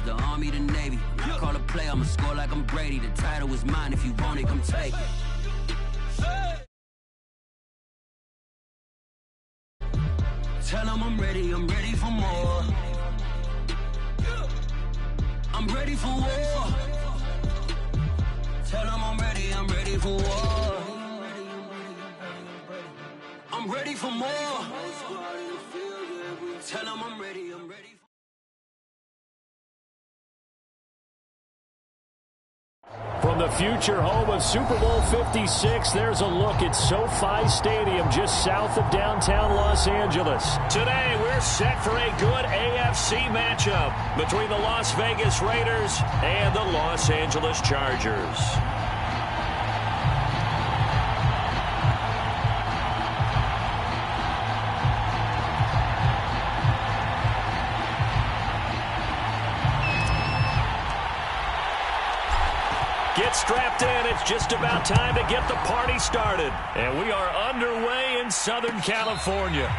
the Army, the Navy. When I call a play, I'ma score like I'm Brady. The title is mine. If you want it, come take it. Tell them I'm ready for more. I'm ready for war. Tell them I'm ready for war. I'm ready for more. Tell them I'm ready for... From the future home of Super Bowl 56, there's a look at SoFi Stadium just south of downtown Los Angeles. Today, we're set for a good AFC matchup between the Las Vegas Raiders and the Los Angeles Chargers. Get strapped in. It's just about time to get the party started. And we are underway in Southern California.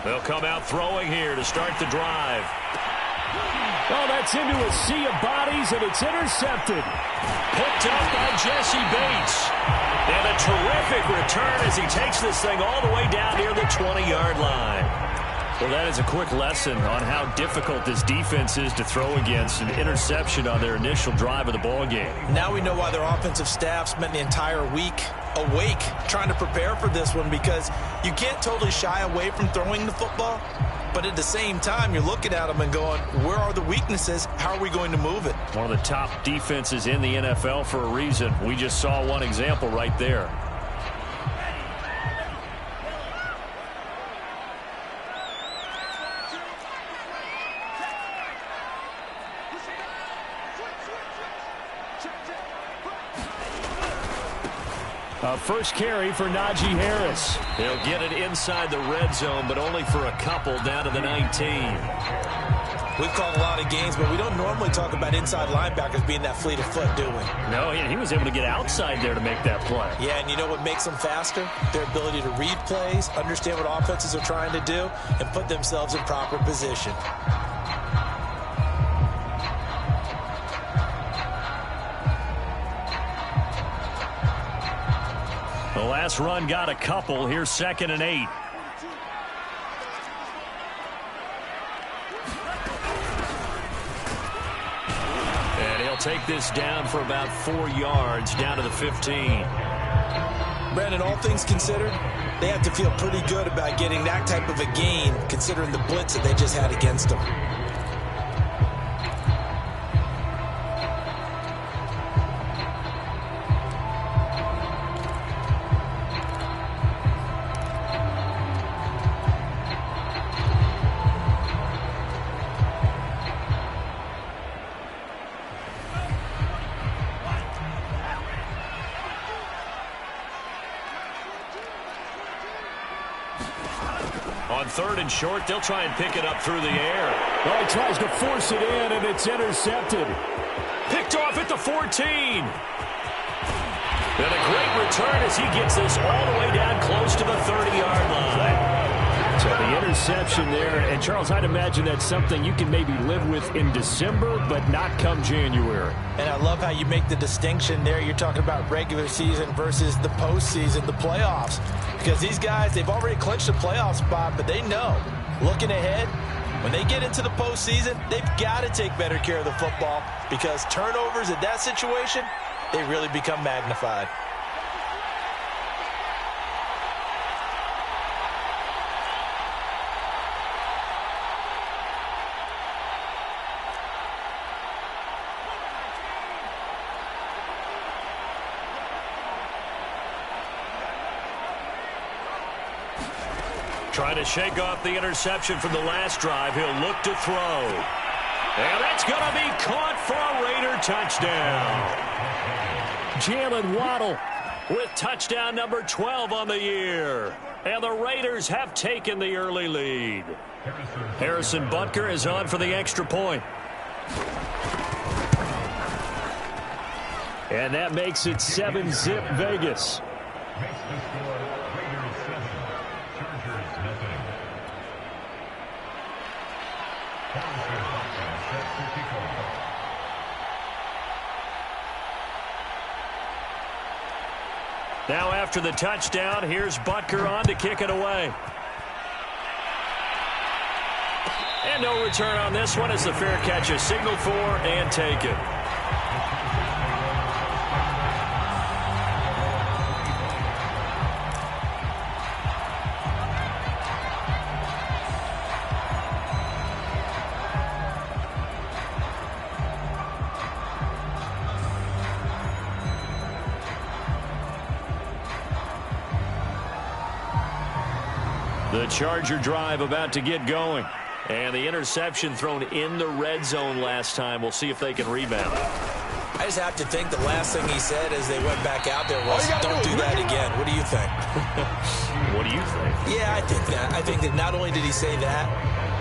They'll come out throwing here to start the drive. Oh, that's into a sea of bodies, and it's intercepted. Picked up by Jesse Bates. And a terrific return as he takes this thing all the way down near the 20-yard line. Well, that is a quick lesson on how difficult this defense is to throw against. An interception on their initial drive of the ballgame. Now we know why their offensive staff spent the entire week awake trying to prepare for this one, because you can't totally shy away from throwing the football, but at the same time you're looking at them and going, where are the weaknesses? How are we going to move it? One of the top defenses in the NFL for a reason. We just saw one example right there. First carry for Najee Harris. He'll get it inside the red zone, but only for a couple down to the 19. We've called a lot of games, but we don't normally talk about inside linebackers being that fleet of foot, do we? No, he was able to get outside there to make that play. Yeah, and you know what makes them faster? Their ability to read plays, understand what offenses are trying to do, and put themselves in proper position. The last run got a couple. Here's 2nd and 8. And he'll take this down for about 4 yards, down to the 15. Brandon, all things considered, they have to feel pretty good about getting that type of a gain, considering the blitz that they just had against them. On 3rd and short, they'll try and pick it up through the air. Well, he tries to force it in, and it's intercepted. Picked off at the 14. And a great return as he gets this all the way down close to the 30-yard line. So the interception there, and Charles, I'd imagine that's something you can maybe live with in December, but not come January. And I love how you make the distinction there. You're talking about regular season versus the postseason, the playoffs. Because these guys, they've already clinched a playoff spot, but they know, looking ahead, when they get into the postseason, they've got to take better care of the football, because turnovers in that situation, they really become magnified. Trying to shake off the interception from the last drive. He'll look to throw. And that's going to be caught for a Raider touchdown. Jalen Waddle with touchdown number 12 on the year. And the Raiders have taken the early lead. Harrison Butker is on for the extra point. And that makes it 7-zip Vegas. Now after the touchdown, here's Butker on to kick it away. And no return on this one as the fair catch is signaled for and taken. The Charger drive about to get going. And the interception thrown in the red zone last time. We'll see if they can rebound. I just have to think the last thing he said as they went back out there was, don't do that again. What do you think? What do you think? Yeah, I think that. I think that not only did he say that,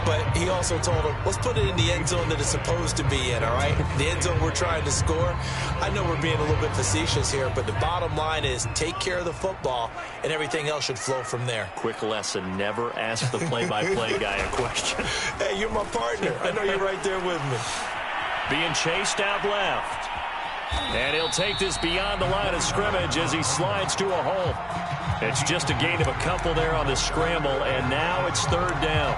but he also told him, let's put it in the end zone that it's supposed to be in, all right? The end zone we're trying to score. I know we're being a little bit facetious here, but the bottom line is take care of the football, and everything else should flow from there. Quick lesson, never ask the play-by-play guy a question. Hey, you're my partner. I know you're right there with me. Being chased out left. And he'll take this beyond the line of scrimmage as he slides to a hole. It's just a gain of a couple there on the scramble, and now it's third down.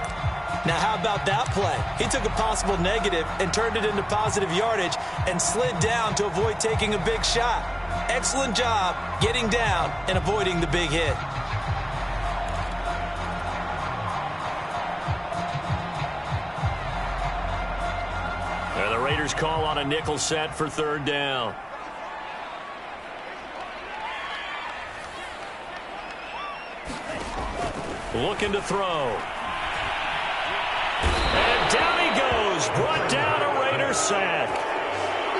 Now, how about that play? He took a possible negative and turned it into positive yardage and slid down to avoid taking a big shot. Excellent job getting down and avoiding the big hit. And the Raiders call on a nickel set for third down. Looking to throw. And down he goes. Brought down a Raider sack.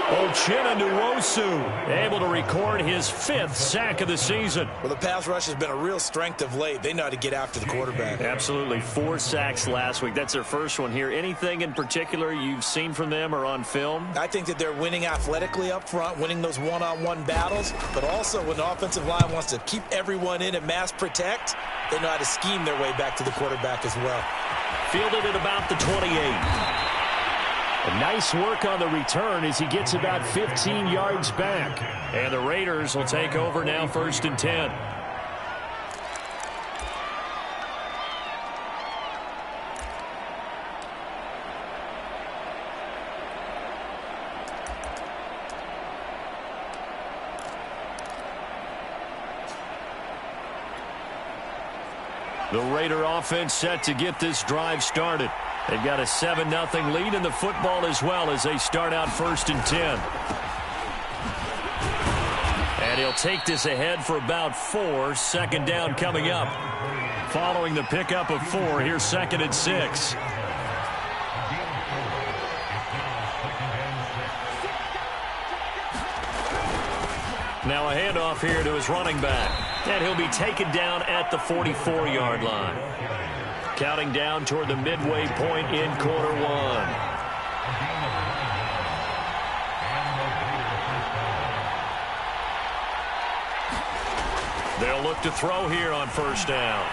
OhsoNICE135 able to record his 5th sack of the season. Well, the pass rush has been a real strength of late. They know how to get after the quarterback. Absolutely. 4 sacks last week. That's their first one here. Anything in particular you've seen from them or on film? I think that they're winning athletically up front, winning those one-on-one battles, but also when the offensive line wants to keep everyone in and mass protect, they know how to scheme their way back to the quarterback as well. Fielded at about the 28. A nice work on the return as he gets about 15 yards back. And the Raiders will take over now, 1st and 10. The Raider offense set to get this drive started. They've got a 7-0 lead in the football as well as they start out 1st and 10. And he'll take this ahead for about 4. Second down coming up. Following the pickup of 4, here's 2nd and 6. Now a handoff here to his running back. And he'll be taken down at the 44-yard line. Counting down toward the midway point in quarter 1. They'll look to throw here on 1st down.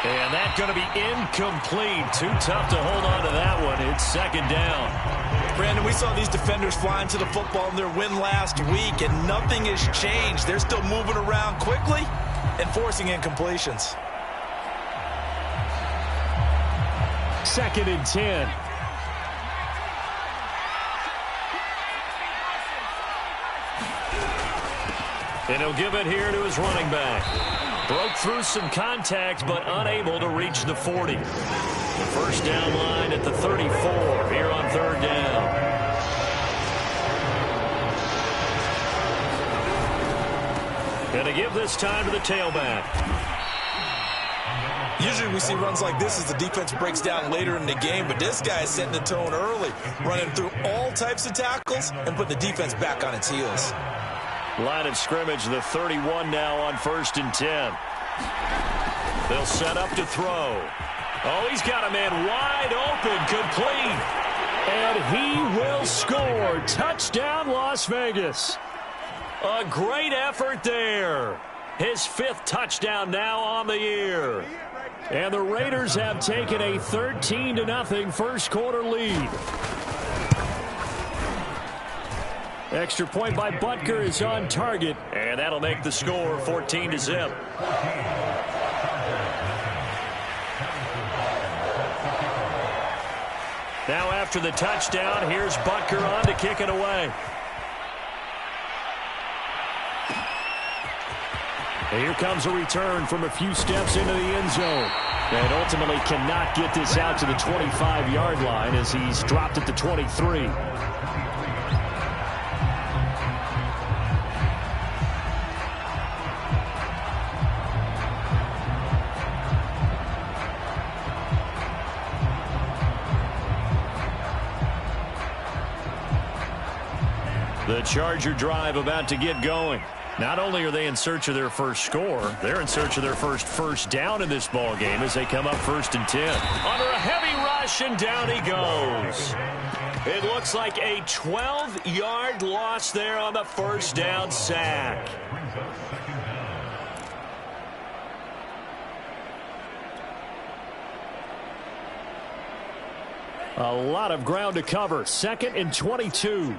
And that's going to be incomplete. Too tough to hold on to that one. It's 2nd down. Brandon, we saw these defenders flying to the football in their win last week, and nothing has changed. They're still moving around quickly and forcing incompletions. 2nd and 10. And he'll give it here to his running back. Broke through some contact, but unable to reach the 40. The 1st down line at the 34 here on 3rd down. And to give this time to the tailback. Usually we see runs like this as the defense breaks down later in the game, but this guy is setting the tone early, running through all types of tackles and put the defense back on its heels. Line of scrimmage, the 31 now on 1st and 10. They'll set up to throw. Oh, he's got a man wide open, complete. And he will score. Touchdown, Las Vegas. A great effort there. His 5th touchdown now on the year. And the Raiders have taken a 13-0 first quarter lead. Extra point by Butker is on target. And that'll make the score 14-0. Now after the touchdown, here's Butker on to kick it away. And here comes a return from a few steps into the end zone. And ultimately cannot get this out to the 25-yard line as he's dropped at the 23. The Charger drive about to get going. Not only are they in search of their first score, they're in search of their first down in this ball game as they come up 1st and 10. Under a heavy rush, and down he goes. It looks like a 12-yard loss there on the first down sack. A lot of ground to cover. 2nd and 22.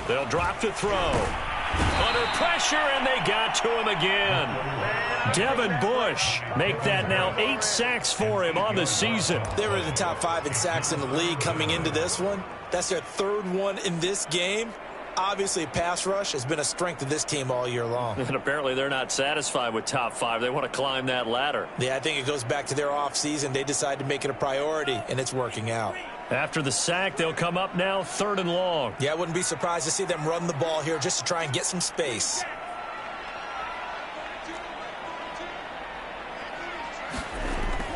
They'll drop to throw. Under pressure, and they got to him again. Devin Bush make that now 8 sacks for him on the season. They were in the top 5 in sacks in the league coming into this one. That's their 3rd one in this game. Obviously, pass rush has been a strength of this team all year long. And apparently they're not satisfied with top 5. They want to climb that ladder. Yeah, I think it goes back to their offseason. They decided to make it a priority, and it's working out. After the sack, they'll come up now 3rd and long. Yeah, I wouldn't be surprised to see them run the ball here just to try and get some space.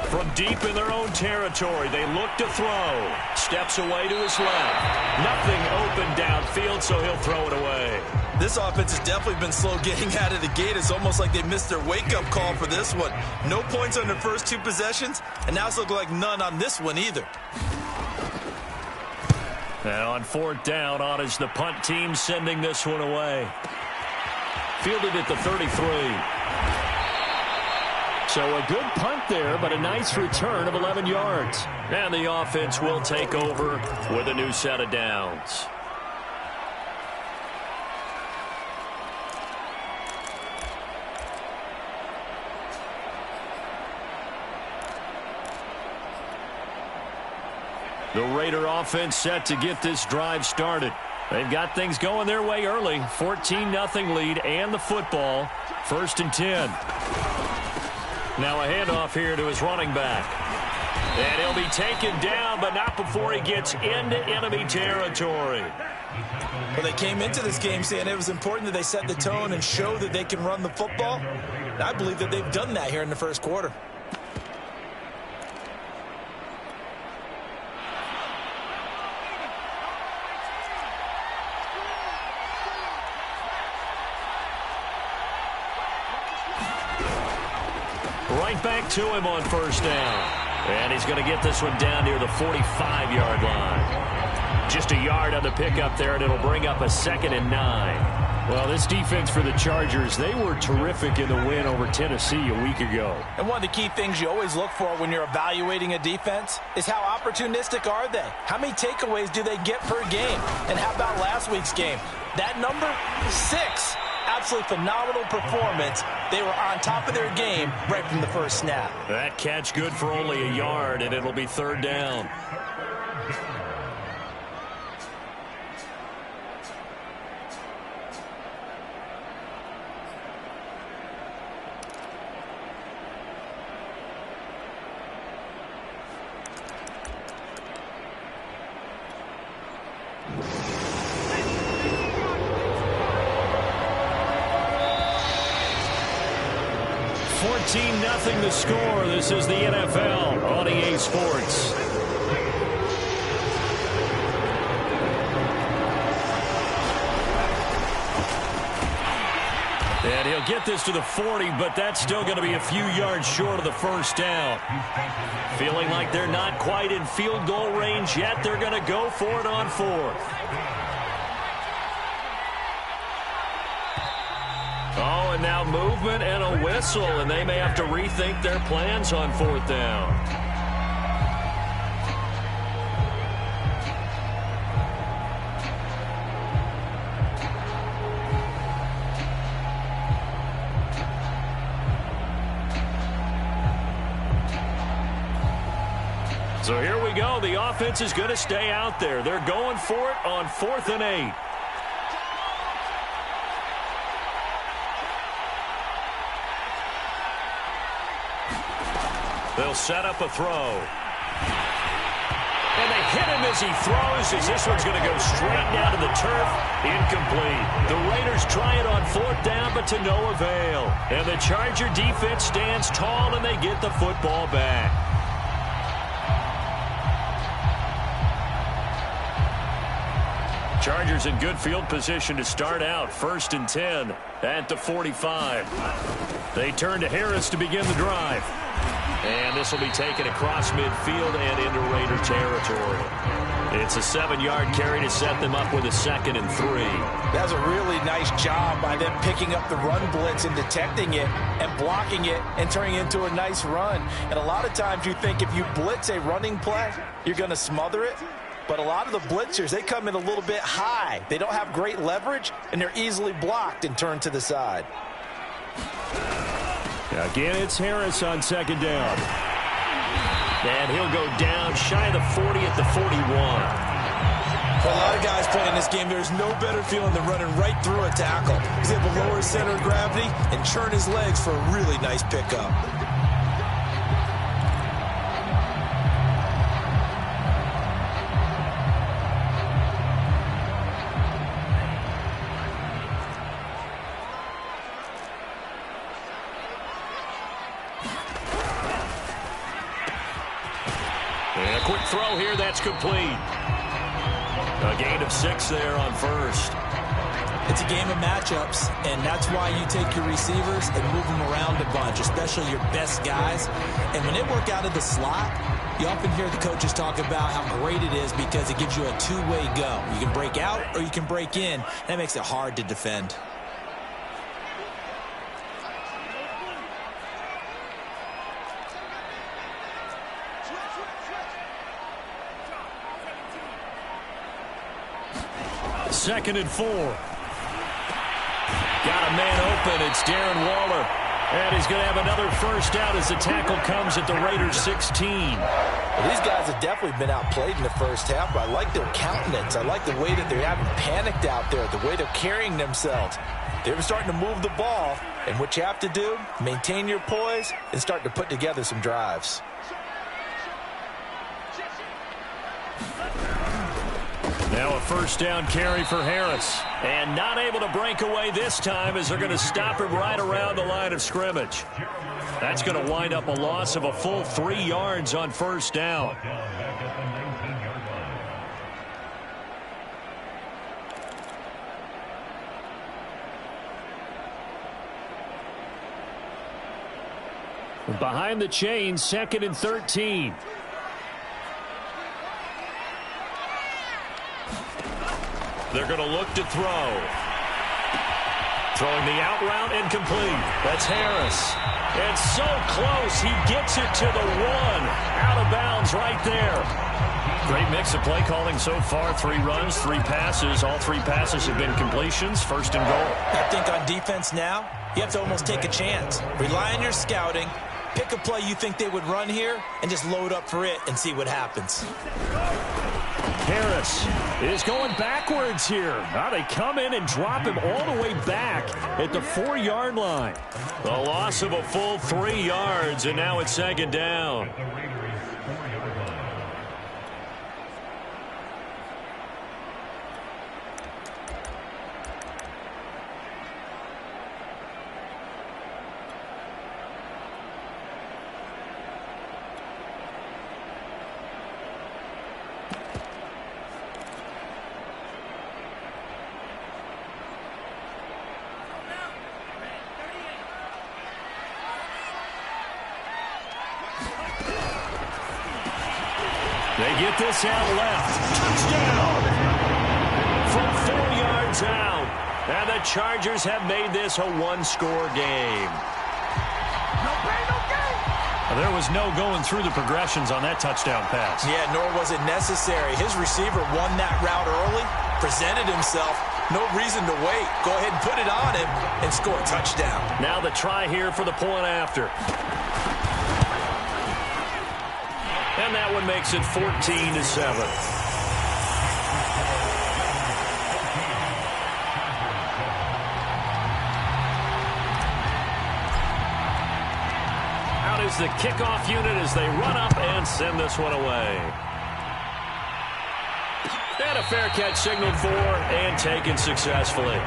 From deep in their own territory, they look to throw. Steps away to his left. Nothing open downfield, so he'll throw it away. This offense has definitely been slow getting out of the gate. It's almost like they missed their wake-up call for this one. No points on their first 2 possessions, and now it's looking like none on this one either. And on 4th down, on is the punt team sending this one away. Fielded at the 33. So a good punt there, but a nice return of 11 yards. And the offense will take over with a new set of downs. The Raider offense set to get this drive started. They've got things going their way early. 14-0 lead and the football. 1st and 10. Now a handoff here to his running back. And he'll be taken down, but not before he gets into enemy territory. Well, they came into this game saying it was important that they set the tone and show that they can run the football. And I believe that they've done that here in the first quarter. Right back to him on 1st down. And he's going to get this one down near the 45-yard line. Just a yard on the pickup there, and it'll bring up a 2nd and 9. Well, this defense for the Chargers, they were terrific in the win over Tennessee a week ago. And one of the key things you always look for when you're evaluating a defense is how opportunistic are they? How many takeaways do they get per game? And how about last week's game? That number, 6. Absolutely phenomenal performance. They were on top of their game right from the first snap. That catch good for only a yard, and it'll be 3rd down. 14-0 the score. This is the NFL on EA Sports. And he'll get this to the 40, but that's still going to be a few yards short of the first down. Feeling like they're not quite in field goal range yet. They're going to go for it on fourth. Oh, and now movement and a whistle, and they may have to rethink their plans on fourth down. So here we go. The offense is going to stay out there. They're going for it on 4th and 8. They'll set up a throw. And they hit him as he throws, as this one's going to go straight down to the turf. Incomplete. The Raiders try it on 4th down, but to no avail. And the Charger defense stands tall, and they get the football back. Chargers in good field position to start out. 1st and 10 at the 45. They turn to Harris to begin the drive. And this will be taken across midfield and into Raider territory. It's a 7-yard carry to set them up with a 2nd and 3. That's a really nice job by them picking up the run blitz and detecting it and blocking it and turning it into a nice run. And a lot of times you think if you blitz a running play, you're going to smother it. But a lot of the blitzers, they come in a little bit high. They don't have great leverage, and they're easily blocked and turned to the side. Again, it's Harris on 2nd down. And he'll go down shy of the 40 at the 41. For a lot of guys playing this game, there's no better feeling than running right through a tackle. He's able to lower his center of gravity and churn his legs for a really nice pickup. Quick throw here, that's complete. A gain of 6 there on 1st. It's a game of matchups, and that's why you take your receivers and move them around a bunch, especially your best guys. And when they work out of the slot, you often hear the coaches talk about how great it is because it gives you a two-way go. You can break out or you can break in. That makes it hard to defend. Second and 4. Got a man open. It's Darren Waller. And he's going to have another first out as the tackle comes at the Raiders 16. Well, these guys have definitely been outplayed in the first half, but I like their countenance. I like the way that they haven't panicked out there, the way they're carrying themselves. They're starting to move the ball, and what you have to do, maintain your poise and start to put together some drives. Now a first down carry for Harris. And not able to break away this time as they're going to stop him right around the line of scrimmage. That's going to wind up a loss of a full 3 yards on first down. Behind the chains, 2nd and 13. They're going to look to throw. Throwing the out route incomplete. That's Harris. And so close, he gets it to the 1. Out of bounds right there. Great mix of play calling so far. 3 runs, 3 passes. All 3 passes have been completions. 1st and goal. I think on defense now, you have to almost take a chance. Rely on your scouting. Pick a play you think they would run here and just load up for it and see what happens. Harris is going backwards here. Now they come in and drop him all the way back at the 4-yard line. The loss of a full 3 yards, and now it's 2nd down. get this out left. Touchdown! From 4 yards out. And the Chargers have made this a one-score game. There was no going through the progressions on that touchdown pass. Yeah, nor was it necessary. His receiver won that route early, presented himself. No reason to wait. Go ahead and put it on him and score a touchdown. Now the try here for the point after. And that one makes it 14-7. Is the kickoff unit as they run up and send this one away. And a fair catch signaled for and taken successfully.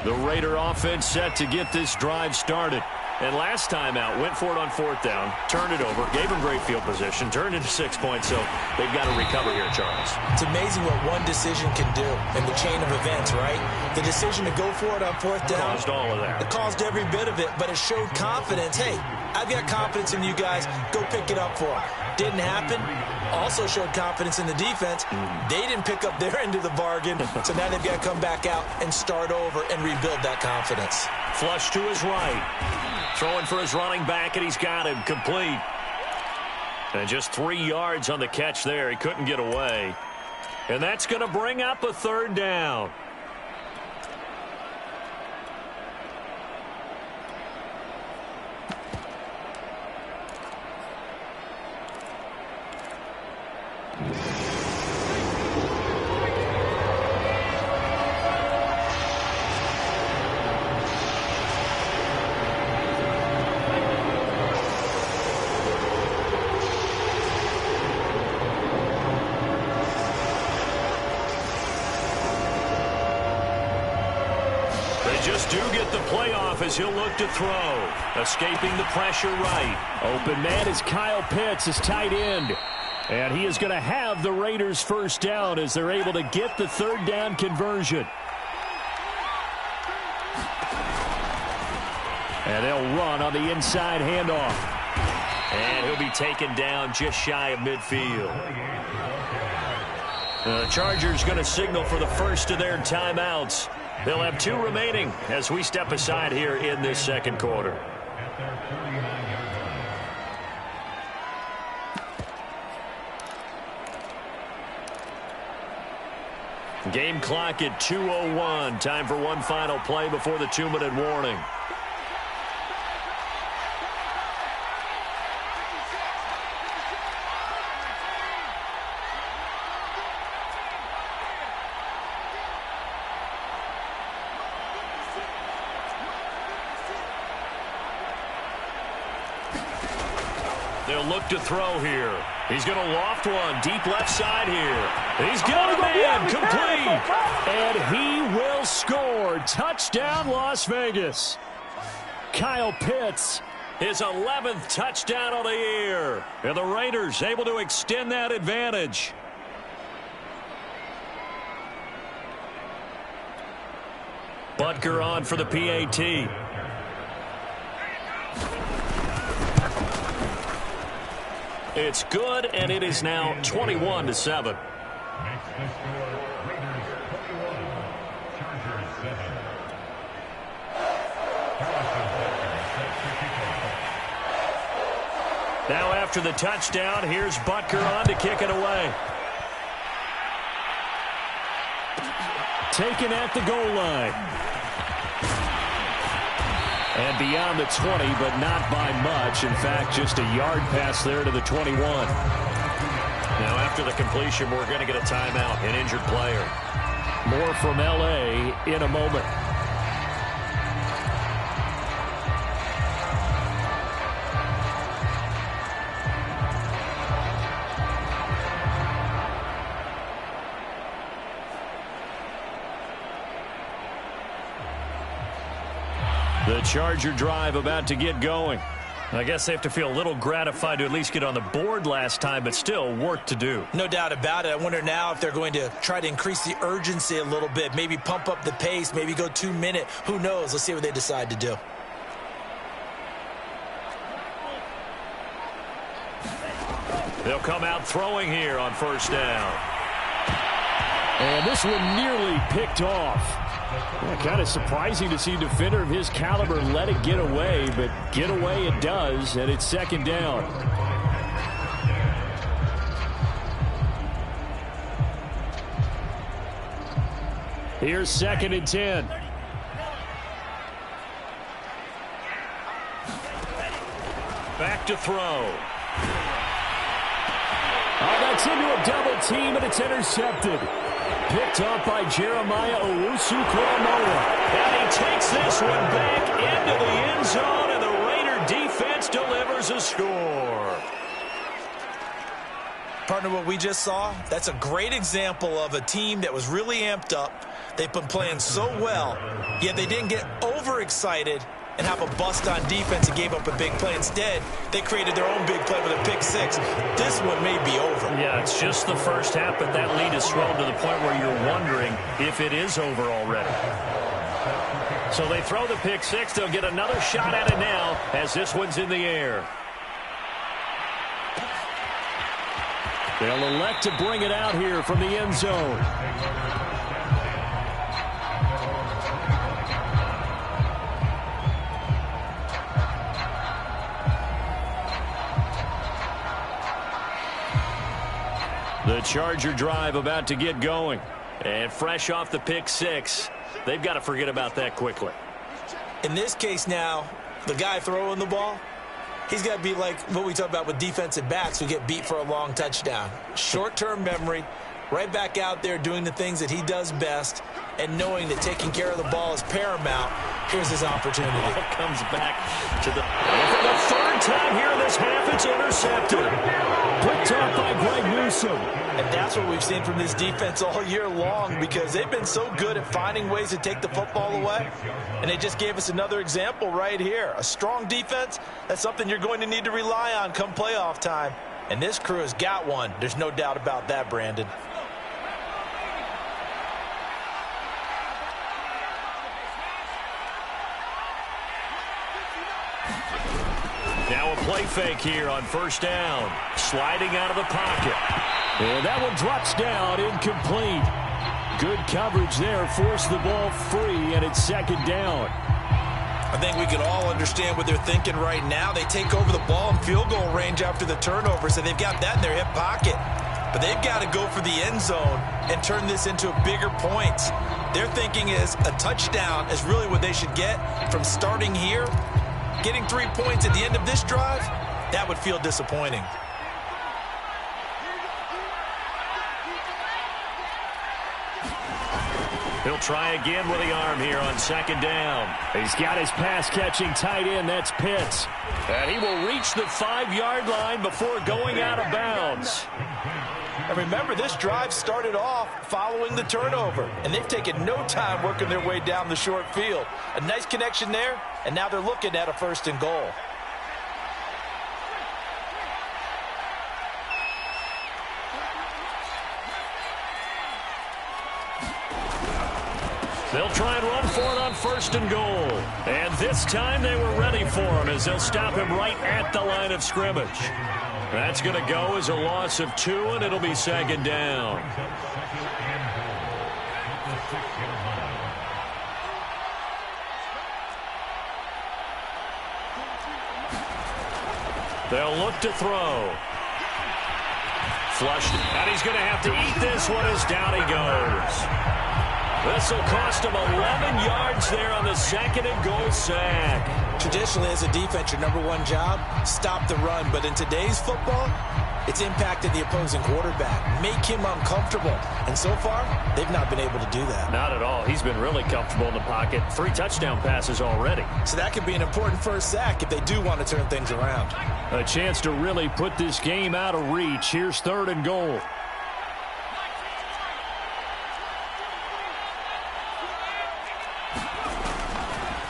The Raider offense set to get this drive started. And last time out, went for it on 4th down, turned it over, gave them great field position, turned into 6 points, so they've got to recover here, Charles. It's amazing what one decision can do in the chain of events, right? The decision to go for it on 4th down. Caused all of that. It caused every bit of it, but it showed confidence. Hey, I've got confidence in you guys. Go pick it up for them. Didn't happen. Also showed confidence in the defense. They didn't pick up their end of the bargain, so now they've got to come back out and start over and rebuild that confidence. Flush to his right. Throwing for his running back, and he's got him complete. And just 3 yards on the catch there. He couldn't get away. And that's going to bring up a 3rd down. Just do get the playoff as he'll look to throw. Escaping the pressure right. Open man is Kyle Pitts, his tight end. And he is going to have the Raiders' first down as they're able to get the 3rd down conversion. And they'll run on the inside handoff. And he'll be taken down just shy of midfield. The Chargers going to signal for the first of their timeouts. They'll have 2 remaining as we step aside here in this 2nd quarter. Game clock at 2:01. Time for one final play before the 2-minute warning. They'll look to throw here. He's going to loft one deep left side here. He's got a man complete. And he will score. Touchdown, Las Vegas. Kyle Pitts. His 11th touchdown of the year. And the Raiders able to extend that advantage. Butker on for the PAT. It's good, and it is now 21-7. Now after the touchdown, here's Butker on to kick it away. Taken at the goal line. And beyond the 20, but not by much. In fact, just a yard pass there to the 21. Now after the completion, we're going to get a timeout, an injured player. More from L.A. in a moment. The Charger drive about to get going. I guess they have to feel a little gratified to at least get on the board last time, but still work to do. No doubt about it. I wonder now if they're going to try to increase the urgency a little bit, maybe pump up the pace, maybe go 2 minute. Who knows? Let's see what they decide to do. They'll come out throwing here on first down. And this one nearly picked off. Yeah, kind of surprising to see a defender of his caliber let it get away, but get away it does, and it's second down. Here's 2nd and 10. Back to throw. Oh, that's into a double team, and it's intercepted. Picked up by Jeremiah Owusu-Koramoah. And he takes this one back into the end zone, and the Raider defense delivers a score. Partner, what we just saw, that's a great example of a team that was really amped up. They've been playing so well, yet they didn't get overexcited and have a bust on defense and gave up a big play. Instead, they created their own big play with a pick six. This one may be over. Yeah, it's just the first half, but that lead has swelled to the point where you're wondering if it is over already. So they throw the pick six. They'll get another shot at it now as this one's in the air. They'll elect to bring it out here from the end zone. The Charger drive about to get going. And fresh off the pick six, they've got to forget about that quickly. In this case now, the guy throwing the ball, he's got to be like what we talk about with defensive backs who get beat for a long touchdown. Short-term memory, right back out there doing the things that he does best, and knowing that taking care of the ball is paramount. Here's his opportunity. Ball comes back to the... For the third time here in this half, it's intercepted. Picked up by Greg Newsome. And that's what we've seen from this defense all year long, because they've been so good at finding ways to take the football away. And they just gave us another example right here. A strong defense, that's something you're going to need to rely on come playoff time. And this crew has got one. There's no doubt about that, Brandon. Now a play fake here on first down. Sliding out of the pocket. And that one drops down, incomplete. Good coverage there, forced the ball free, and it's second down. I think we can all understand what they're thinking right now. They take over the ball in field goal range after the turnover, so they've got that in their hip pocket. But they've got to go for the end zone and turn this into bigger points. Their thinking is a touchdown is really what they should get from starting here. Getting 3 points at the end of this drive, that would feel disappointing. He'll try again with the arm here on second down. He's got his pass-catching tight end. That's Pitts. And he will reach the 5-yard line before going out of bounds. And remember, this drive started off following the turnover, and they've taken no time working their way down the short field. A nice connection there, and now they're looking at a 1st and goal. They'll try and run for it on 1st and goal. And this time they were ready for him as they'll stop him right at the line of scrimmage. That's going to go as a loss of 2, and it'll be second down. They'll look to throw. Flushed, and he's going to have to eat this one as down he goes. This will cost him 11 yards there on the 2nd and goal sack. Traditionally, as a defense, your #1 job, stop the run. But in today's football, it's impacted the opposing quarterback. Make him uncomfortable. And so far, they've not been able to do that. Not at all. He's been really comfortable in the pocket. 3 touchdown passes already. So that could be an important first sack if they do want to turn things around. A chance to really put this game out of reach. Here's 3rd and goal.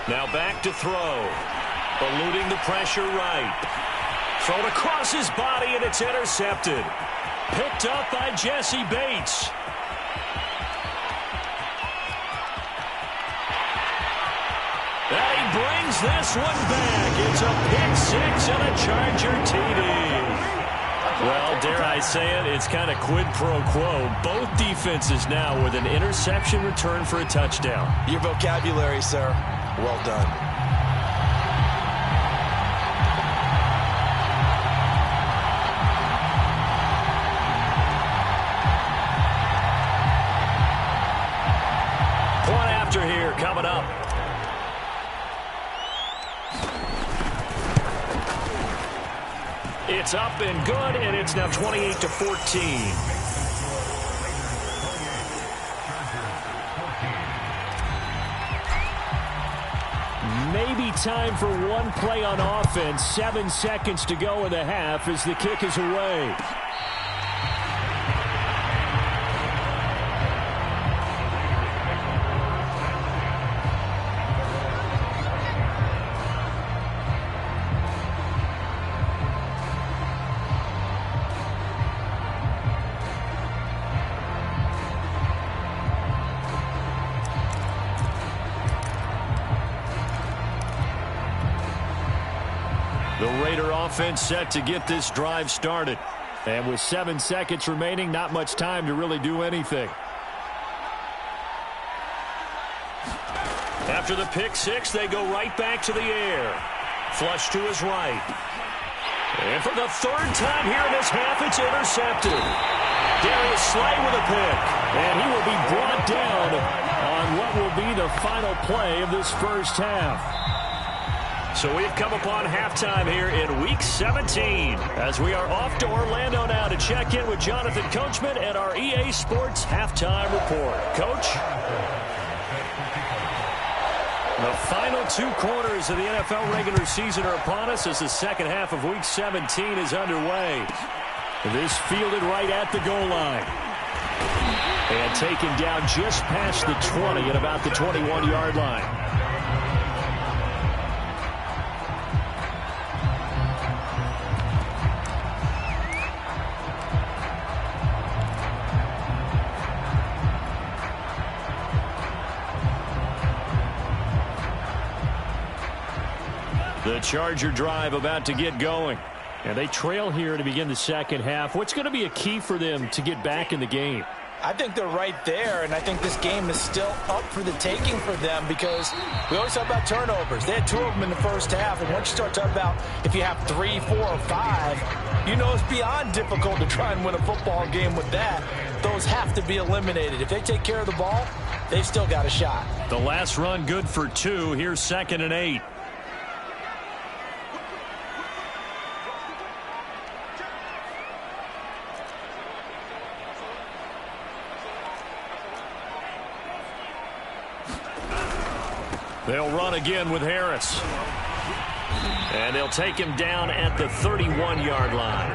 Now back to throw. Eluding the pressure right. Thrown across his body, and it's intercepted. Picked up by Jesse Bates. And he brings this one back. It's a pick six and a Charger TD. Well, dare I say it, it's kind of quid pro quo. Both defenses now with an interception return for a touchdown. Your vocabulary, sir. Well done. Point after here coming up. It's up and good, and it's now 28-14. Maybe time for one play on offense. 7 seconds to go in the half as the kick is away. The Raider offense set to get this drive started. And with 7 seconds remaining, not much time to really do anything. After the pick six, they go right back to the air. Flush to his right. And for the third time here in this half, it's intercepted. Darius Slay with a pick. And he will be brought down on what will be the final play of this first half. So we've come upon halftime here in Week 17 as we are off to Orlando now to check in with Jonathan Coachman and our EA Sports Halftime Report. Coach? The final 2 quarters of the NFL regular season are upon us as the second half of Week 17 is underway. This fielded right at the goal line. And taken down just past the 20 at about the 21-yard line. The Charger drive about to get going. And they trail here to begin the second half. What's going to be a key for them to get back in the game? I think they're right there, and I think this game is still up for the taking for them because we always talk about turnovers. They had 2 of them in the first half, and once you start talking about if you have 3, 4, or 5, you know it's beyond difficult to try and win a football game with that. Those have to be eliminated. If they take care of the ball, they've still got a shot. The last run good for 2. Here's 2nd and 8. They'll run again with Harris. And they'll take him down at the 31-yard line.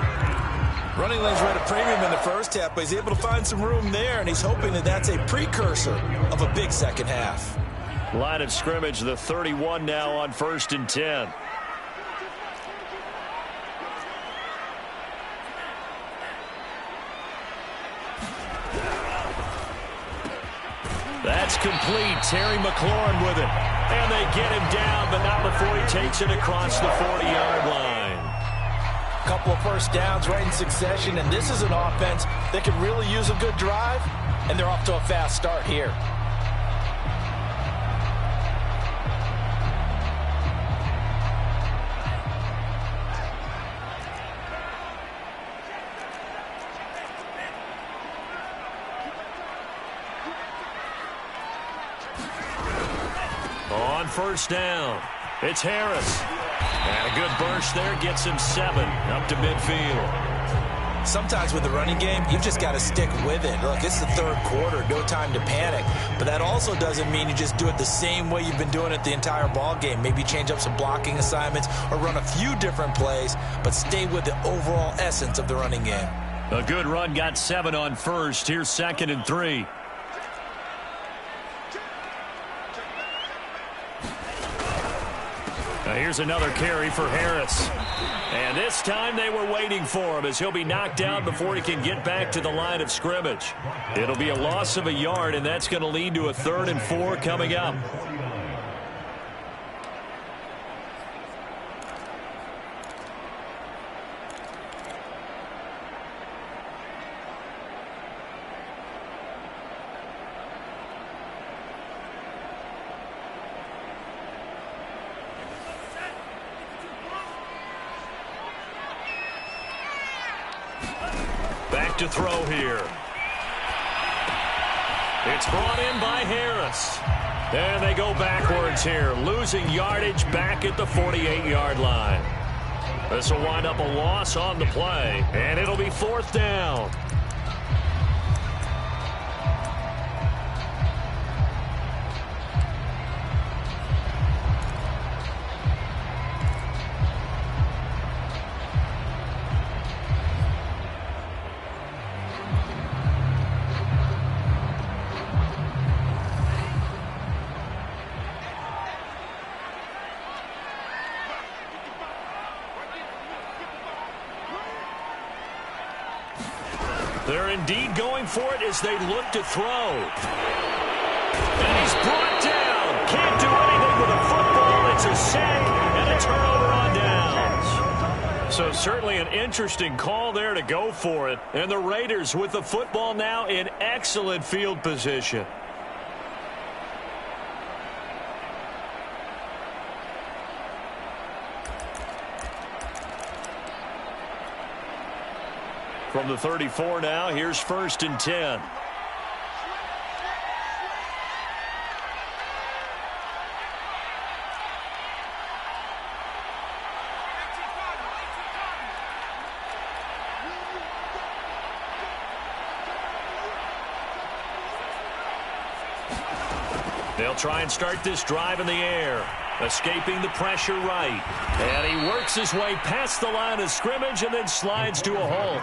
Running lanes were at a premium in the first half, but he's able to find some room there, and he's hoping that that's a precursor of a big second half. Line of scrimmage, the 31 now on 1st and 10. That's complete. Terry McLaurin with it. And they get him down, but not before he takes it across the 40-yard line. A couple of first downs right in succession, and this is an offense that can really use a good drive, and they're off to a fast start here. On 1st down, it's Harris. And a good burst there gets him 7 up to midfield. Sometimes with the running game, you've just got to stick with it. Look, it's the 3rd quarter, no time to panic. But that also doesn't mean you just do it the same way you've been doing it the entire ball game. Maybe change up some blocking assignments or run a few different plays, but stay with the overall essence of the running game. A good run got 7 on 1st. Here's 2nd and 3. Here's another carry for Harris. And this time they were waiting for him as he'll be knocked down before he can get back to the line of scrimmage. It'll be a loss of a yard, and that's going to lead to a 3rd and 4 coming up. Back to throw here. It's brought in by Harris. And they go backwards here, losing yardage back at the 48-yard line. This will wind up a loss on the play, and it'll be 4th down. They're indeed going for it as they look to throw. And he's brought down. Can't do anything with a football. It's a sack and a turnover on downs. So certainly an interesting call there to go for it. And the Raiders with the football now in excellent field position. From the 34 now, here's 1st and 10. They'll try and start this drive in the air. Escaping the pressure right. And he works his way past the line of scrimmage and then slides to a halt.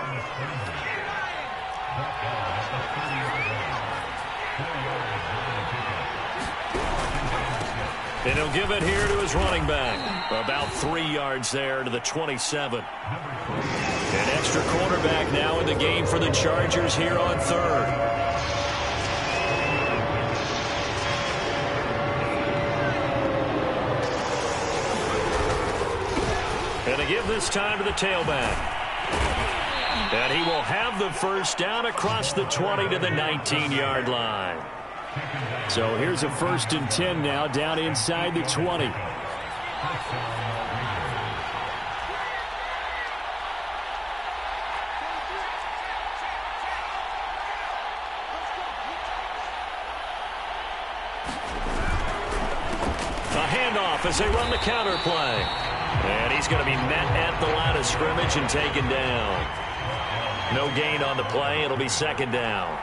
And he'll give it here to his running back. About 3 yards there to the 27. An extra quarterback now in the game for the Chargers here on 3rd. And they give this time to the tailback. And he will have the 1st down across the 20 to the 19-yard line. So here's a 1st and 10 now down inside the 20. A handoff as they run the counter play. And he's going to be met at the line of scrimmage and taken down. No gain on the play. It'll be 2nd down.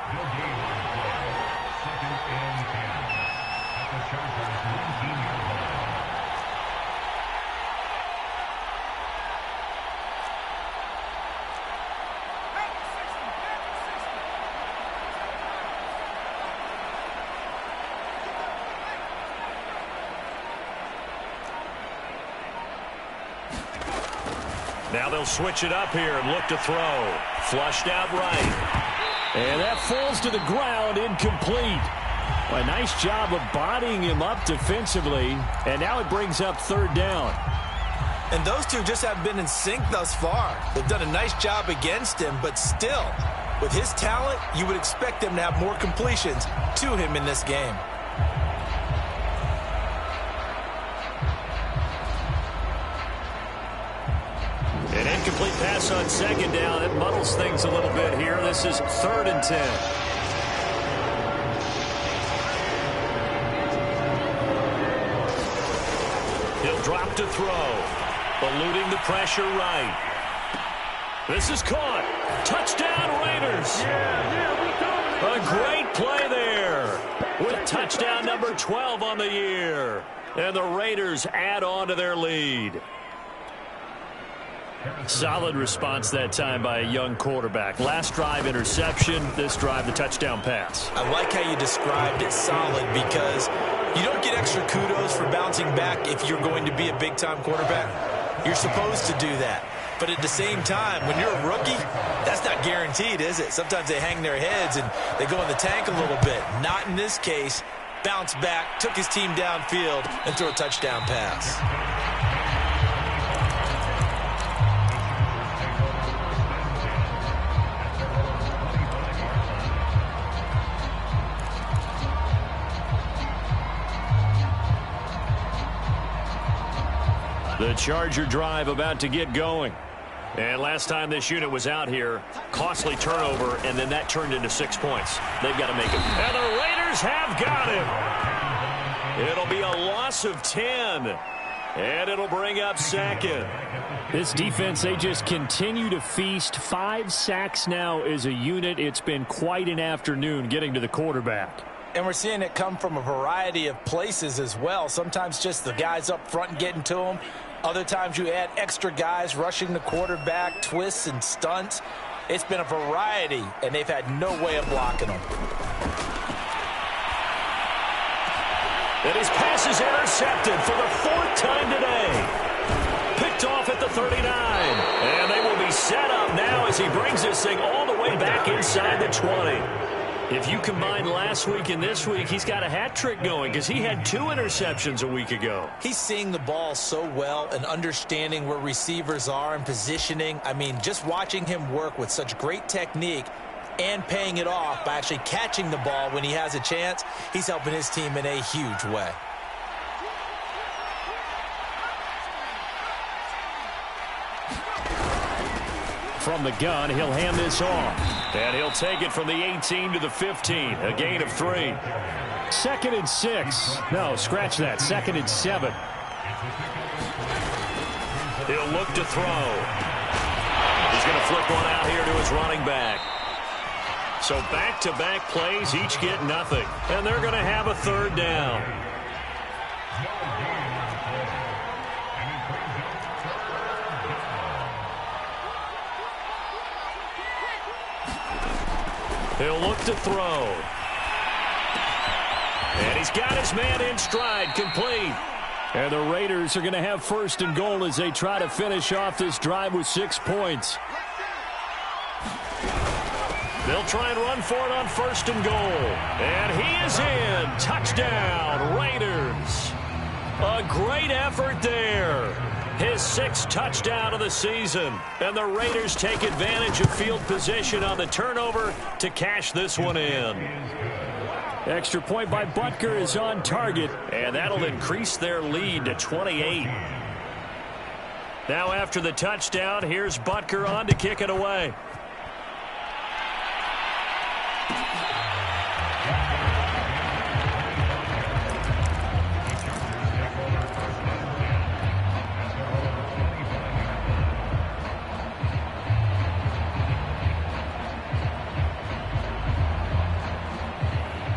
Now they'll switch it up here and look to throw. Flushed out right. And that falls to the ground, incomplete. A nice job of bodying him up defensively. And now it brings up 3rd down. And those two just have been in sync thus far. They've done a nice job against him, but still, with his talent, you would expect them to have more completions to him in this game. An incomplete pass on 2nd down. It muddles things a little bit here. This is 3rd and 10. He'll drop to throw. Eluding the pressure right. This is caught. Touchdown Raiders. A great play there. With touchdown number 12 on the year. And the Raiders add on to their lead. Solid response that time by a young quarterback. Last drive, interception. This drive, the touchdown pass. I like how you described it, solid, because you don't get extra kudos for bouncing back if you're going to be a big-time quarterback. You're supposed to do that. But at the same time, when you're a rookie, that's not guaranteed, is it? Sometimes they hang their heads and they go in the tank a little bit. Not in this case. Bounced back, took his team downfield, and threw a touchdown pass. The Charger drive about to get going. And last time this unit was out here, costly turnover, and then that turned into 6 points. They've got to make it. And the Raiders have got him. It'll be a loss of 10. And it'll bring up second. This defense, they just continue to feast. 5 sacks now as a unit. It's been quite an afternoon getting to the quarterback. And we're seeing it come from a variety of places as well. Sometimes just the guys up front and getting to them. Other times you add extra guys rushing the quarterback, twists and stunts. It's been a variety, and they've had no way of blocking them. And his pass is intercepted for the 4th time today. Picked off at the 39. And they will be set up now as he brings this thing all the way back inside the 20. If you combine last week and this week, he's got a hat trick going because he had 2 interceptions a week ago. He's seeing the ball so well and understanding where receivers are and positioning. I mean, just watching him work with such great technique and paying it off by actually catching the ball when he has a chance, he's helping his team in a huge way. From the gun, he'll hand this off. And he'll take it from the 18 to the 15. A gain of 3. 2nd and 6. No, scratch that. 2nd and 7. He'll look to throw. He's going to flip one out here to his running back. So back-to-back plays, each get nothing. And they're going to have a 3rd down. He'll look to throw. And he's got his man in stride, complete. And the Raiders are going to have 1st and goal as they try to finish off this drive with 6 points. They'll try and run for it on 1st and goal. And he is in. Touchdown, Raiders. A great effort there. His 6th touchdown of the season. And the Raiders take advantage of field position on the turnover to cash this one in. Extra point by Butker is on target. And that'll increase their lead to 28. Now after the touchdown, here's Butker on to kick it away.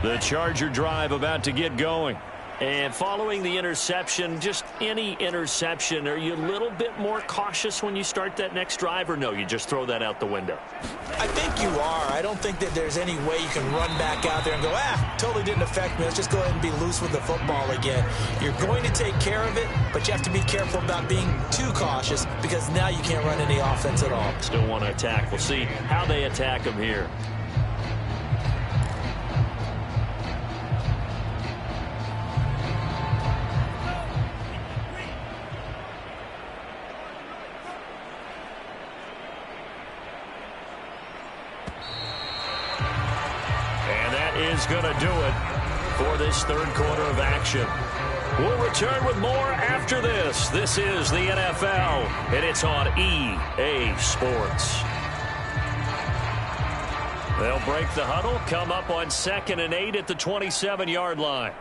The Charger drive about to get going. And following the interception, just any interception, are you a little bit more cautious when you start that next drive, or no, you just throw that out the window? I think you are. I don't think that there's any way you can run back out there and go, totally didn't affect me. Let's just go ahead and be loose with the football again. You're going to take care of it, but you have to be careful about being too cautious because now you can't run any offense at all. Still want to attack. We'll see how they attack him here. Is going to do it for this 3rd quarter of action. We'll return with more after this. This is the NFL, and it's on EA Sports. They'll break the huddle, come up on 2nd and 8 at the 27-yard line.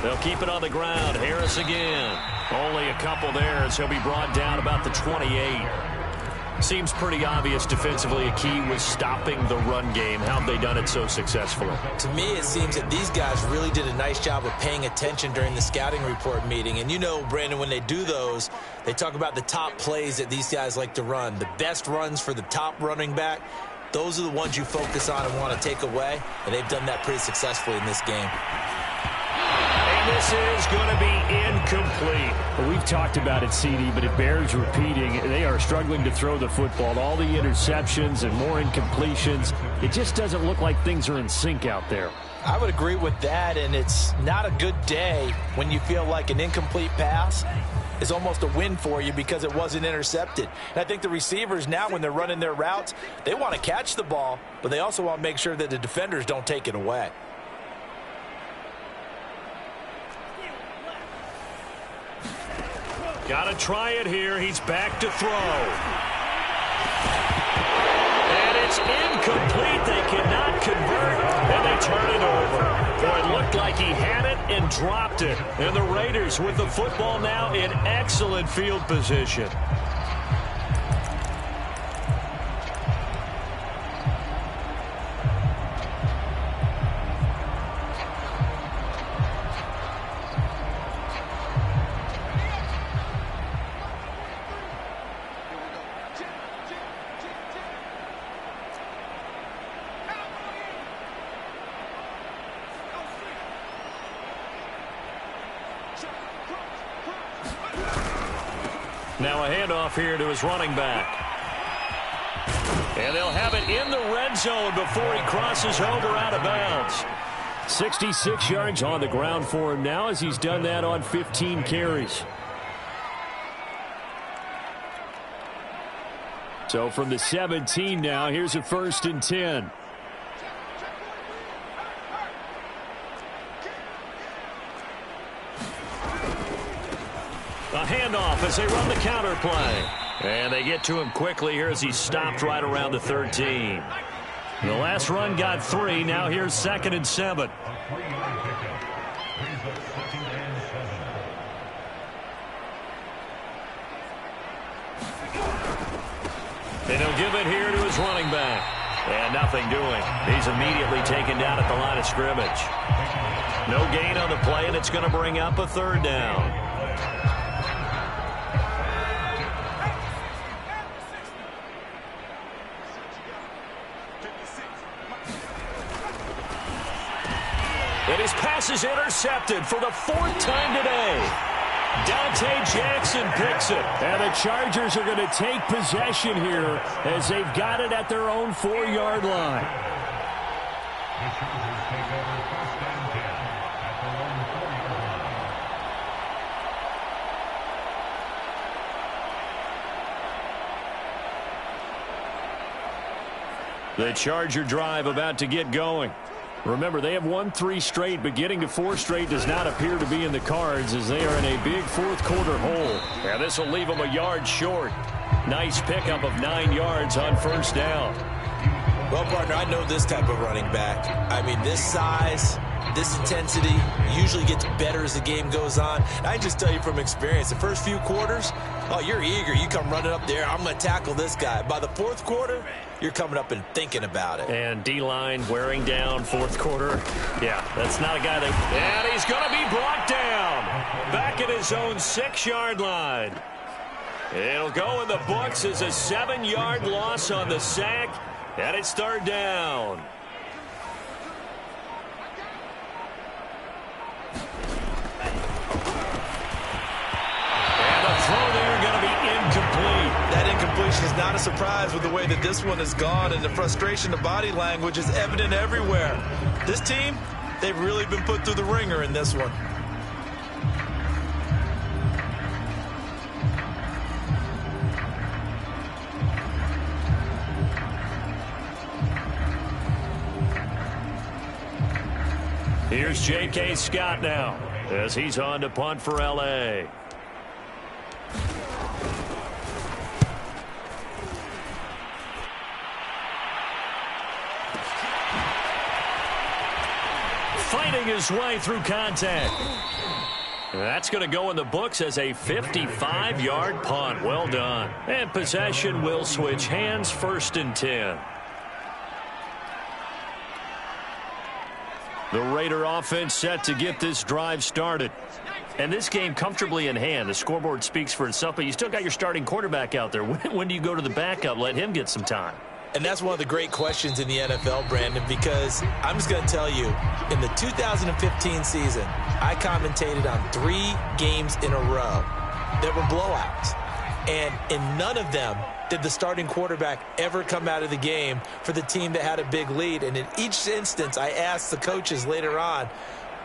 They'll keep it on the ground. Harris again. Only a couple there as he'll be brought down about the 28. Seems pretty obvious defensively a key was stopping the run game. How have they done it so successfully? To me, it seems that these guys really did a nice job of paying attention during the scouting report meeting. And you know, Brandon, when they do those, they talk about the top plays that these guys like to run. The best runs for the top running back, those are the ones you focus on and want to take away. And they've done that pretty successfully in this game. This is going to be incomplete. Well, we've talked about it, CD, but it bears repeating. They are struggling to throw the football. All the interceptions and more incompletions. It just doesn't look like things are in sync out there. I would agree with that, and it's not a good day when you feel like an incomplete pass is almost a win for you because it wasn't intercepted. And I think the receivers now, when they're running their routes, they want to catch the ball, but they also want to make sure that the defenders don't take it away. Got to try it here. He's back to throw. And it's incomplete. They cannot convert, and they turn it over. Boy, it looked like he had it and dropped it. And the Raiders with the football now in excellent field position. Now a handoff here to his running back. And they'll have it in the red zone before he crosses over out of bounds. 66 yards on the ground for him now as he's done that on 15 carries. So from the 17 now, here's a 1st and 10. A handoff as they run the counter play. And they get to him quickly here as he's stopped right around the 13. The last run got 3. Now here's 2nd and 7. And he'll give it here to his running back. And nothing doing. He's immediately taken down at the line of scrimmage. No gain on the play, and it's going to bring up a 3rd down. And his pass is intercepted for the 4th time today. Dante Jackson picks it. And the Chargers are going to take possession here as they've got it at their own 4-yard line. The Charger drive about to get going. Remember, they have won 3 straight, but getting to 4 straight does not appear to be in the cards as they are in a big 4th quarter hole. And this will leave them a yard short. Nice pickup of 9 yards on 1st down. Well, partner, I know this type of running back. I mean, this size, this intensity usually gets better as the game goes on. And I just tell you from experience, the first few quarters, oh, you're eager. You come running up there, I'm going to tackle this guy. By the 4th quarter, you're coming up and thinking about it. And D-line wearing down 4th quarter. Yeah, that's not a guy that... And he's going to be brought down. Back at his own 6-yard line. It'll go in the books as a 7-yard loss on the sack. And it's 3rd down. And the throw there going to be incomplete. That incompletion is not a surprise with the way that this one has gone, and the frustration, the body language is evident everywhere. This team, they've really been put through the ringer in this one. Here's J.K. Scott now as he's on to punt for L.A. Fighting his way through contact. That's going to go in the books as a 55-yard punt. Well done. And possession will switch hands, 1st and 10. The Raider offense set to get this drive started. And this game comfortably in hand. The scoreboard speaks for itself, but you still got your starting quarterback out there. When do you go to the backup, let him get some time? And that's one of the great questions in the NFL, Brandon, because I'm just going to tell you, in the 2015 season, I commentated on 3 games in a row that were blowouts. And in none of them did the starting quarterback ever come out of the game for the team that had a big lead. And in each instance, I asked the coaches later on,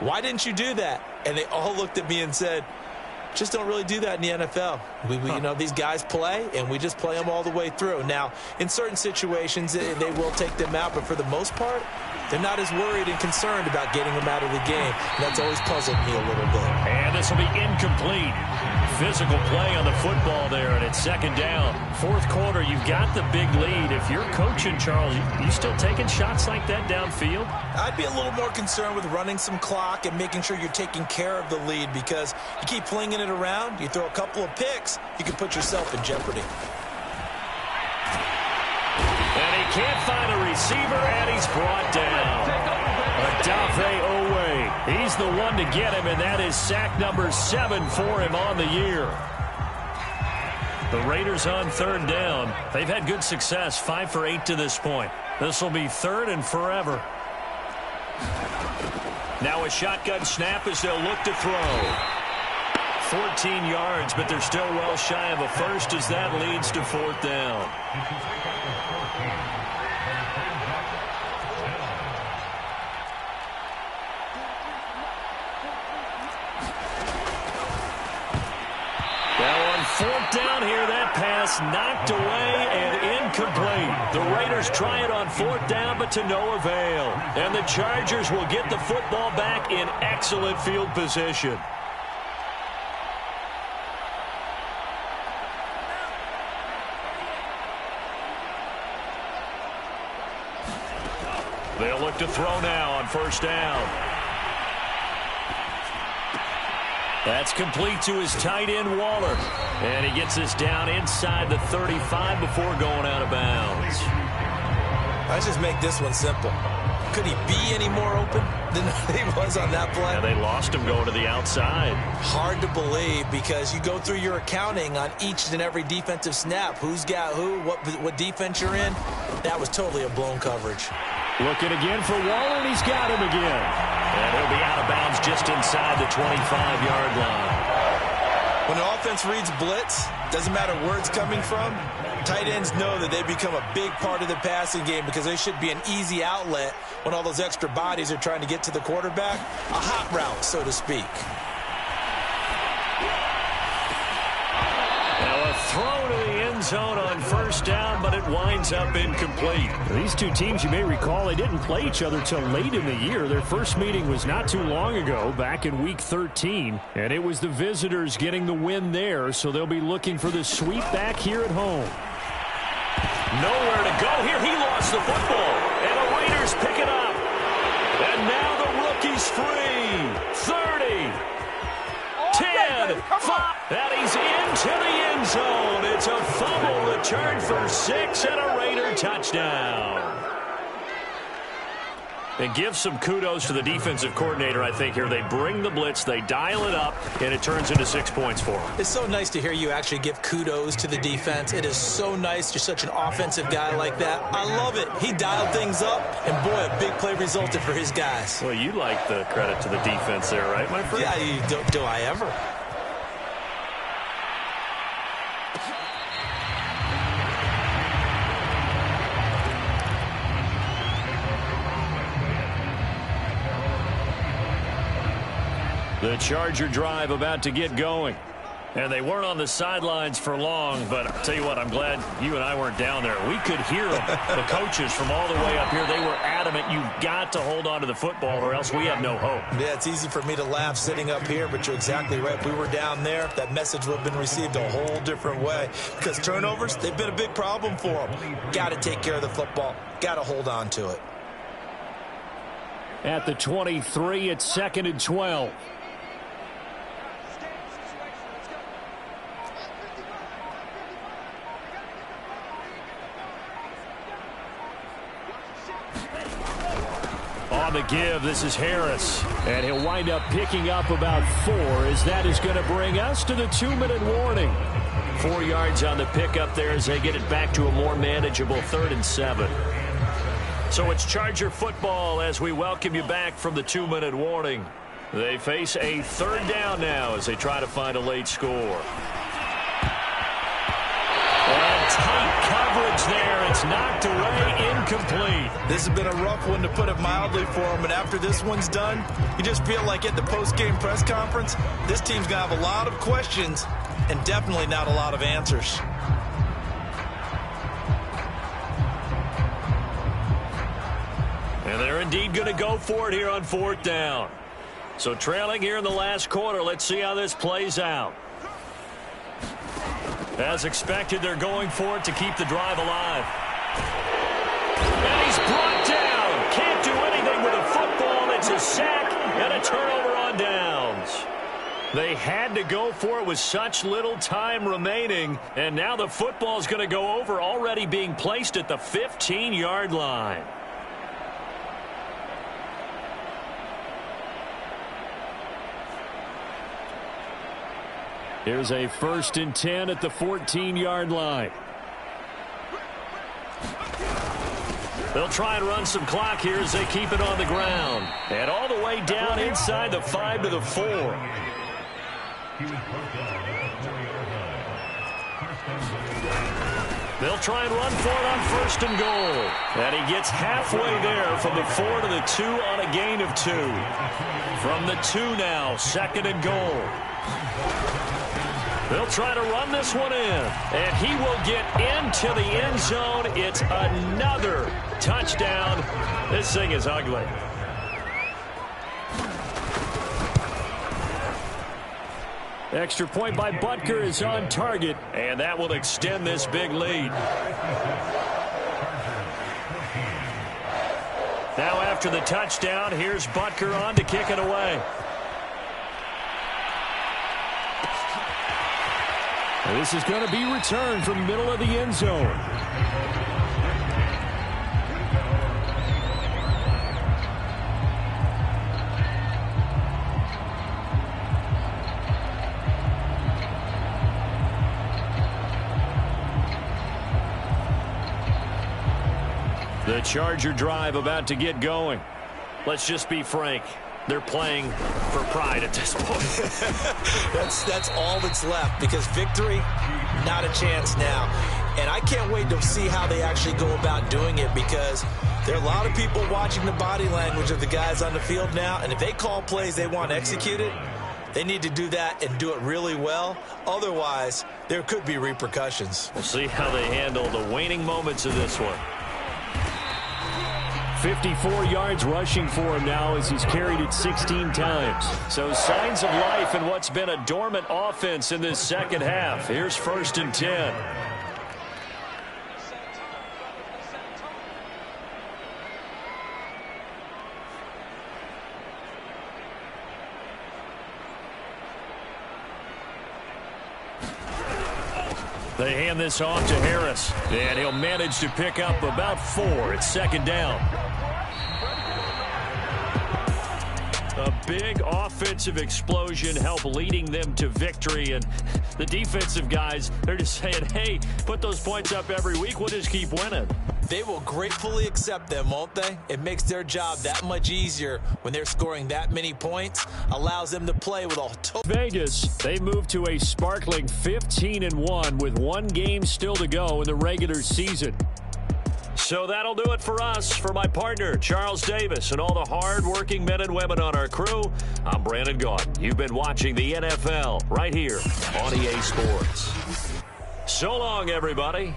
why didn't you do that? And they all looked at me and said, just don't really do that in the NFL. You know, these guys play, and we just play them all the way through. Now, in certain situations, they will take them out, but for the most part, they're not as worried and concerned about getting them out of the game. And that's always puzzled me a little bit. And this will be incomplete. Physical play on the football there, and it's 2nd down. 4th quarter, you've got the big lead. If you're coaching, Charles, you still taking shots like that downfield? I'd be a little more concerned with running some clock and making sure you're taking care of the lead, because you keep flinging it around, you throw a couple of picks, you can put yourself in jeopardy. And he can't find a receiver, and he's brought down. Odafe Owe. He's the one to get him, and that is sack number 7 for him on the year. The Raiders on 3rd down. They've had good success, 5 for 8 to this point. This will be 3rd and forever. Now a shotgun snap as they'll look to throw. 14 yards, but they're still well shy of a first as that leads to 4th down. Now on 4th down here, that pass knocked away and incomplete. The Raiders try it on 4th down, but to no avail. And the Chargers will get the football back in excellent field position. They'll look to throw now on 1st down. That's complete to his tight end, Waller. And he gets us down inside the 35 before going out of bounds. Let's just make this one simple. Could he be any more open than he was on that play? Yeah, they lost him going to the outside. Hard to believe, because you go through your accounting on each and every defensive snap. Who's got who, what defense you're in. That was totally a blown coverage. Looking again for Waller, and he's got him again. And he'll be out of bounds just inside the 25-yard line. When an offense reads blitz, doesn't matter where it's coming from, tight ends know that they become a big part of the passing game, because they should be an easy outlet when all those extra bodies are trying to get to the quarterback. A hot route, so to speak. Now a throw to the end zone on 1st down, but it winds up incomplete. These two teams, you may recall, they didn't play each other till late in the year. Their first meeting was not too long ago, back in Week 13. And it was the visitors getting the win there, so they'll be looking for the sweep back here at home. Nowhere to go here. He lost the football, and the Raiders pick it up. And now the rookie's free. 30, 10, 5, and he's into the end zone. It's a fumble return for 6 and a Raider touchdown. And give some kudos to the defensive coordinator, I think, here. They bring the blitz, they dial it up, and it turns into 6 points for them. It's so nice to hear you actually give kudos to the defense. It is so nice. You're such an offensive guy like that. I love it. He dialed things up, and boy, a big play resulted for his guys. Well, you like the credit to the defense there, right, my friend? Yeah, do I ever? The Charger drive about to get going. And they weren't on the sidelines for long, but I'll tell you what, I'm glad you and I weren't down there. We could hear them, the coaches from all the way up here. They were adamant, you've got to hold on to the football or else we have no hope. Yeah, it's easy for me to laugh sitting up here, but you're exactly right. If we were down there, that message would have been received a whole different way. Because turnovers, they've been a big problem for them. Got to take care of the football. Got to hold on to it. At the 23, it's 2nd and 12. On the give, this is Harris. And he'll wind up picking up about 4, as that is going to bring us to the 2-minute warning. 4 yards on the pickup there as they get it back to a more manageable 3rd and 7. So it's Charger football as we welcome you back from the 2-minute warning. They face a 3rd down now as they try to find a late score. And tight coverage there. It's knocked away, incomplete. This has been a rough one, to put it mildly, for him. And after this one's done, you just feel like at the post-game press conference, this team's going to have a lot of questions and definitely not a lot of answers. And they're indeed going to go for it here on 4th down. So trailing here in the last quarter, let's see how this plays out. As expected, they're going for it to keep the drive alive. And he's brought down. Can't do anything with a football. It's a sack and a turnover on downs. They had to go for it with such little time remaining. And now the football's going to go over, already being placed at the 15-yard line. Here's a 1st and 10 at the 14-yard line. They'll try and run some clock here as they keep it on the ground. And all the way down inside the 5 to the 4. They'll try and run for it on 1st and goal. And he gets halfway there from the 4 to the 2 on a gain of 2. From the 2 now, 2nd and goal. They'll try to run this one in, and he will get into the end zone. It's another touchdown. This thing is ugly. Extra point by Butker is on target, and that will extend this big lead. Now after the touchdown, here's Butker on to kick it away. This is going to be returned from middle of the end zone. The Charger drive about to get going. Let's just be frank. They're playing for pride at this point. That's all that's left, because victory, not a chance now. And I can't wait to see how they actually go about doing it, because there are a lot of people watching the body language of the guys on the field now, and if they call plays they want executed, they need to do that and do it really well. Otherwise, there could be repercussions. We'll see how they handle the waning moments of this one. 54 yards rushing for him now as he's carried it 16 times. So signs of life in what's been a dormant offense in this second half. Here's 1st and 10. They hand this off to Harris, and he'll manage to pick up about 4. It's 2nd down. A big offensive explosion help leading them to victory, and the defensive guys, they're just saying, hey, put those points up every week, we'll just keep winning. They will gratefully accept them, won't they? It makes their job that much easier when they're scoring that many points. Allows them to play with a total. Vegas, they move to a sparkling 15-1 with 1 game still to go in the regular season. So that'll do it for us. For my partner, Charles Davis, and all the hard-working men and women on our crew, I'm Brandon Gaudin. You've been watching the NFL right here on EA Sports. So long, everybody.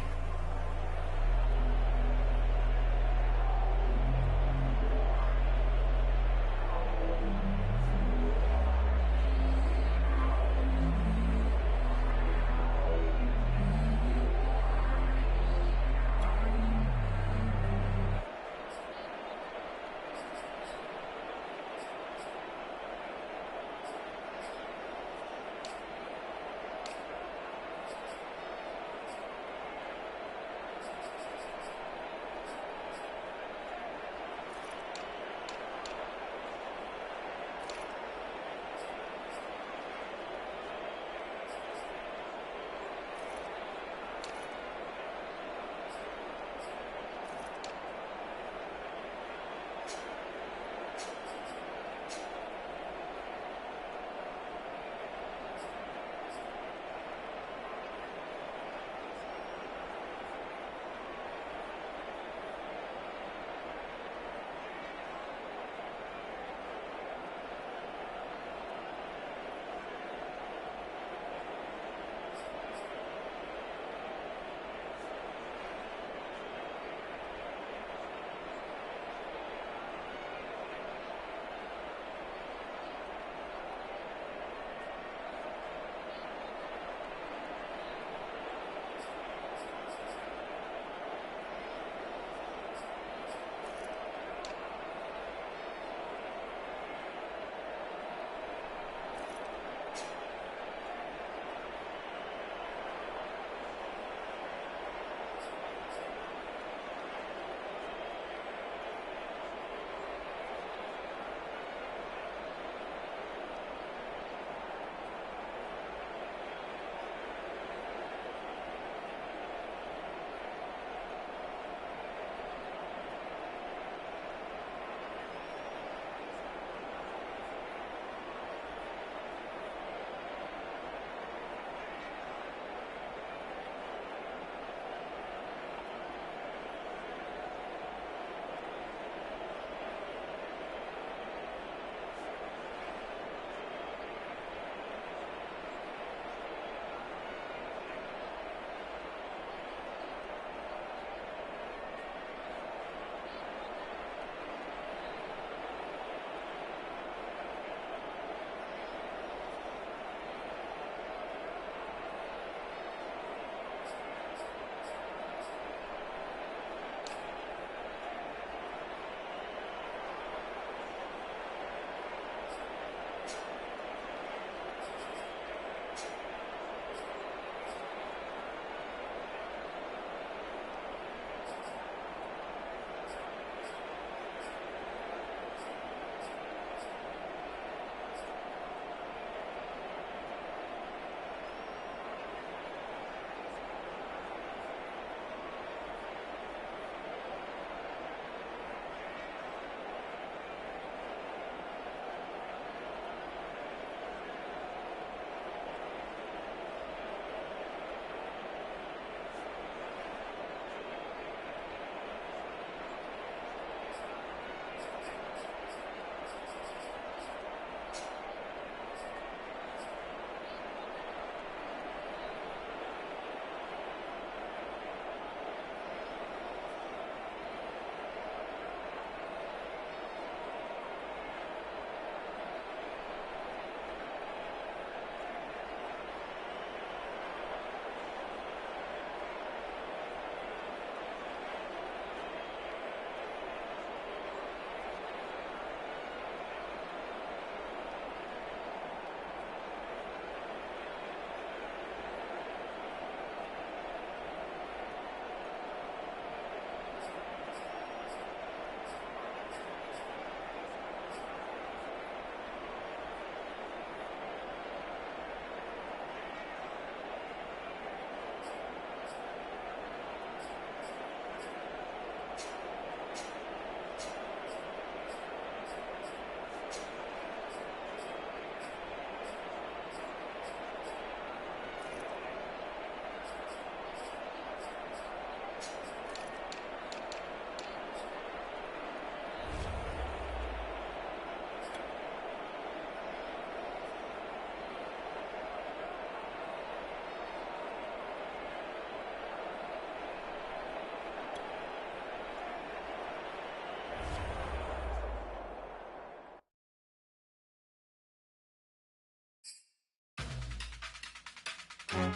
Salute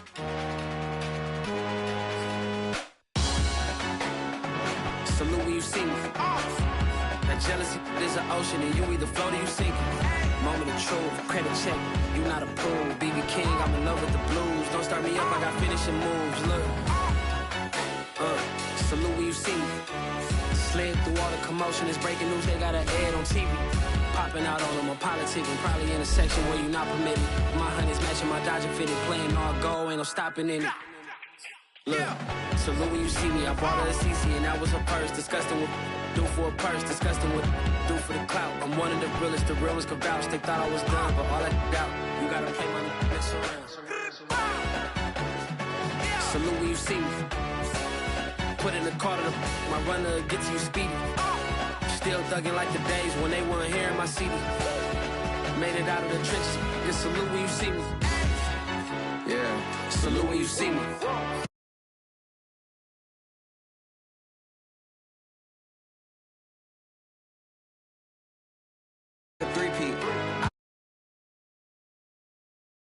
when you see me. That jealousy is an ocean, and you either float or you sink. Moment of truth, credit check, you not approved. BB King, I'm in love with the blues. Don't start me up, I got finishing moves. Look, salute when you see me. Slid through all the commotion, it's breaking news, they got an ad on TV. Popping out on them, I'm politicking, probably in a section where you not permitted. My honey's matching my Dodger fitted, playing all go, ain't no stopping in it. Look, salute when you see me, I bought her a CC and that was her purse. Disgusting with do for a purse, disgusting with do for the clout. I'm one of the realest, the real ones can vouch. They thought I was done, but all I doubt, you gotta play my mix around. Salute when you see me. Put in the car to my runner, get to you speedy. Still thugging like the days when they weren't hearing my CD. Made it out of the trenches. Just salute when you see me. Yeah, salute when you see me.